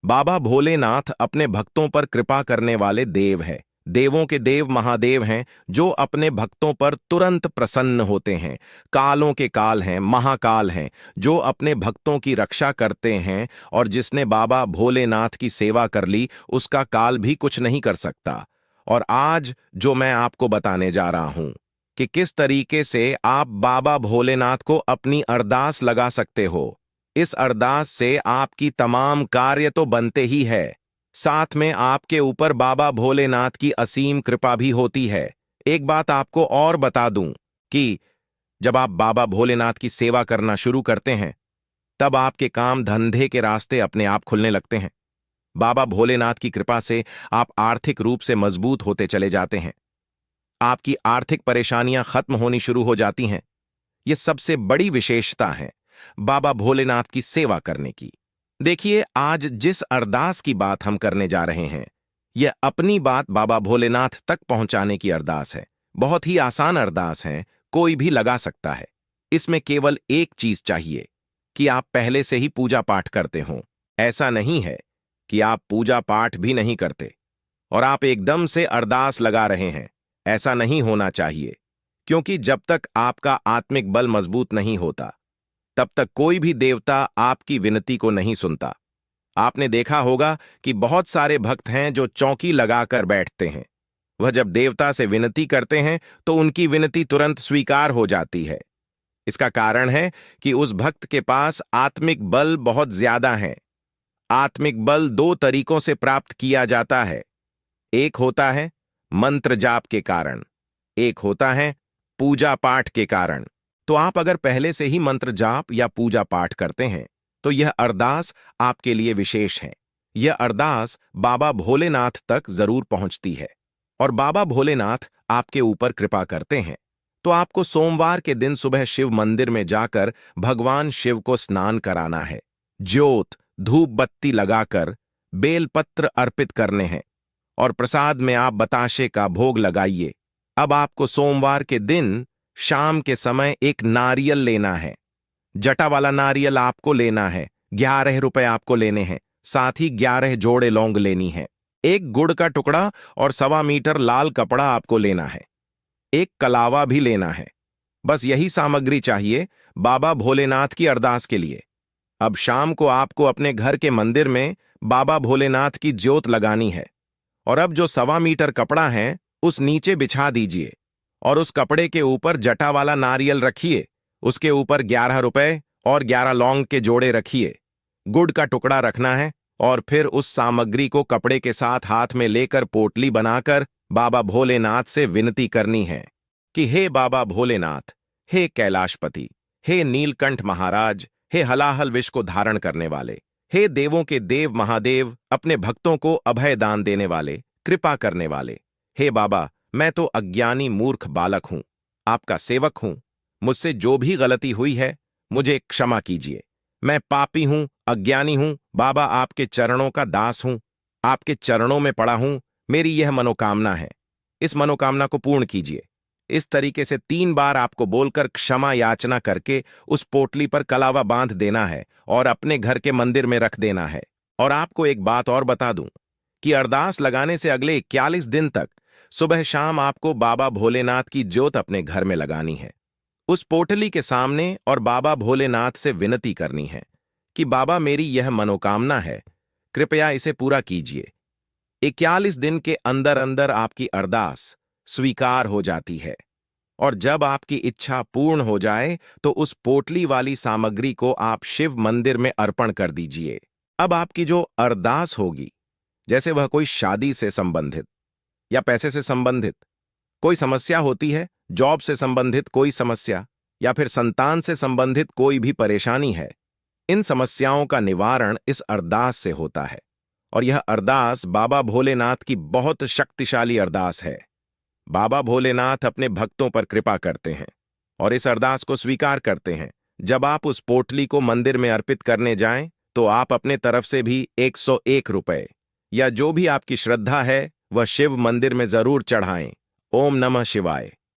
बाबा भोलेनाथ अपने भक्तों पर कृपा करने वाले देव हैं। देवों के देव महादेव हैं जो अपने भक्तों पर तुरंत प्रसन्न होते हैं। कालों के काल हैं, महाकाल हैं, जो अपने भक्तों की रक्षा करते हैं, और जिसने बाबा भोलेनाथ की सेवा कर ली उसका काल भी कुछ नहीं कर सकता। और आज जो मैं आपको बताने जा रहा हूं कि किस तरीके से आप बाबा भोलेनाथ को अपनी अरदास लगा सकते हो। इस अरदास से आपकी तमाम कार्य तो बनते ही है, साथ में आपके ऊपर बाबा भोलेनाथ की असीम कृपा भी होती है। एक बात आपको और बता दूं कि जब आप बाबा भोलेनाथ की सेवा करना शुरू करते हैं तब आपके काम धंधे के रास्ते अपने आप खुलने लगते हैं। बाबा भोलेनाथ की कृपा से आप आर्थिक रूप से मजबूत होते चले जाते हैं। आपकी आर्थिक परेशानियां खत्म होनी शुरू हो जाती हैं। यह सबसे बड़ी विशेषता है बाबा भोलेनाथ की सेवा करने की। देखिए, आज जिस अरदास की बात हम करने जा रहे हैं यह अपनी बात बाबा भोलेनाथ तक पहुंचाने की अरदास है। बहुत ही आसान अरदास है, कोई भी लगा सकता है। इसमें केवल एक चीज चाहिए कि आप पहले से ही पूजा पाठ करते हों। ऐसा नहीं है कि आप पूजा पाठ भी नहीं करते और आप एकदम से अरदास लगा रहे हैं। ऐसा नहीं होना चाहिए, क्योंकि जब तक आपका आत्मिक बल मजबूत नहीं होता तब तक कोई भी देवता आपकी विनती को नहीं सुनता। आपने देखा होगा कि बहुत सारे भक्त हैं जो चौकी लगाकर बैठते हैं। वह जब देवता से विनती करते हैं तो उनकी विनती तुरंत स्वीकार हो जाती है। इसका कारण है कि उस भक्त के पास आत्मिक बल बहुत ज्यादा है। आत्मिक बल दो तरीकों से प्राप्त किया जाता है। एक होता है मंत्र जाप के कारण, एक होता है पूजा पाठ के कारण। तो आप अगर पहले से ही मंत्र जाप या पूजा पाठ करते हैं तो यह अरदास आपके लिए विशेष है। यह अरदास बाबा भोलेनाथ तक जरूर पहुंचती है और बाबा भोलेनाथ आपके ऊपर कृपा करते हैं। तो आपको सोमवार के दिन सुबह शिव मंदिर में जाकर भगवान शिव को स्नान कराना है। ज्योत धूप बत्ती लगाकर बेलपत्र अर्पित करने हैं और प्रसाद में आप बताशे का भोग लगाइए। अब आपको सोमवार के दिन शाम के समय एक नारियल लेना है। जटा वाला नारियल आपको लेना है। 11 रुपए आपको लेने हैं। साथ ही 11 जोड़े लौंग लेनी है। एक गुड़ का टुकड़ा और 1.25 मीटर लाल कपड़ा आपको लेना है। एक कलावा भी लेना है। बस यही सामग्री चाहिए बाबा भोलेनाथ की अरदास के लिए। अब शाम को आपको अपने घर के मंदिर में बाबा भोलेनाथ की ज्योत लगानी है और अब जो 1.25 मीटर कपड़ा है उस नीचे बिछा दीजिए और उस कपड़े के ऊपर जटा वाला नारियल रखिए। उसके ऊपर 11 रुपए और 11 लौंग के जोड़े रखिए। गुड़ का टुकड़ा रखना है और फिर उस सामग्री को कपड़े के साथ हाथ में लेकर पोटली बनाकर बाबा भोलेनाथ से विनती करनी है कि हे बाबा भोलेनाथ, हे कैलाशपति, हे नीलकंठ महाराज, हे हलाहल विष को धारण करने वाले, हे देवों के देव महादेव, अपने भक्तों को अभय दान देने वाले, कृपा करने वाले, हे बाबा, मैं तो अज्ञानी मूर्ख बालक हूं, आपका सेवक हूं। मुझसे जो भी गलती हुई है मुझे क्षमा कीजिए। मैं पापी हूं, अज्ञानी हूं। बाबा, आपके चरणों का दास हूं, आपके चरणों में पड़ा हूं। मेरी यह मनोकामना है, इस मनोकामना को पूर्ण कीजिए। इस तरीके से 3 बार आपको बोलकर क्षमा याचना करके उस पोटली पर कलावा बांध देना है और अपने घर के मंदिर में रख देना है। और आपको एक बात और बता दूं कि अरदास लगाने से अगले 41 दिन तक सुबह शाम आपको बाबा भोलेनाथ की ज्योत अपने घर में लगानी है, उस पोटली के सामने, और बाबा भोलेनाथ से विनती करनी है कि बाबा, मेरी यह मनोकामना है, कृपया इसे पूरा कीजिए। 41 दिन के अंदर अंदर आपकी अरदास स्वीकार हो जाती है और जब आपकी इच्छा पूर्ण हो जाए तो उस पोटली वाली सामग्री को आप शिव मंदिर में अर्पण कर दीजिए। अब आपकी जो अरदास होगी, जैसे वह कोई शादी से संबंधित या पैसे से संबंधित कोई समस्या होती है, जॉब से संबंधित कोई समस्या या फिर संतान से संबंधित कोई भी परेशानी है, इन समस्याओं का निवारण इस अरदास से होता है। और यह अरदास बाबा भोलेनाथ की बहुत शक्तिशाली अरदास है। बाबा भोलेनाथ अपने भक्तों पर कृपा करते हैं और इस अरदास को स्वीकार करते हैं। जब आप उस पोटली को मंदिर में अर्पित करने जाएं तो आप अपने तरफ से भी 101 रुपए या जो भी आपकी श्रद्धा है वह शिव मंदिर में जरूर चढ़ाएं। ओम नमः शिवाय।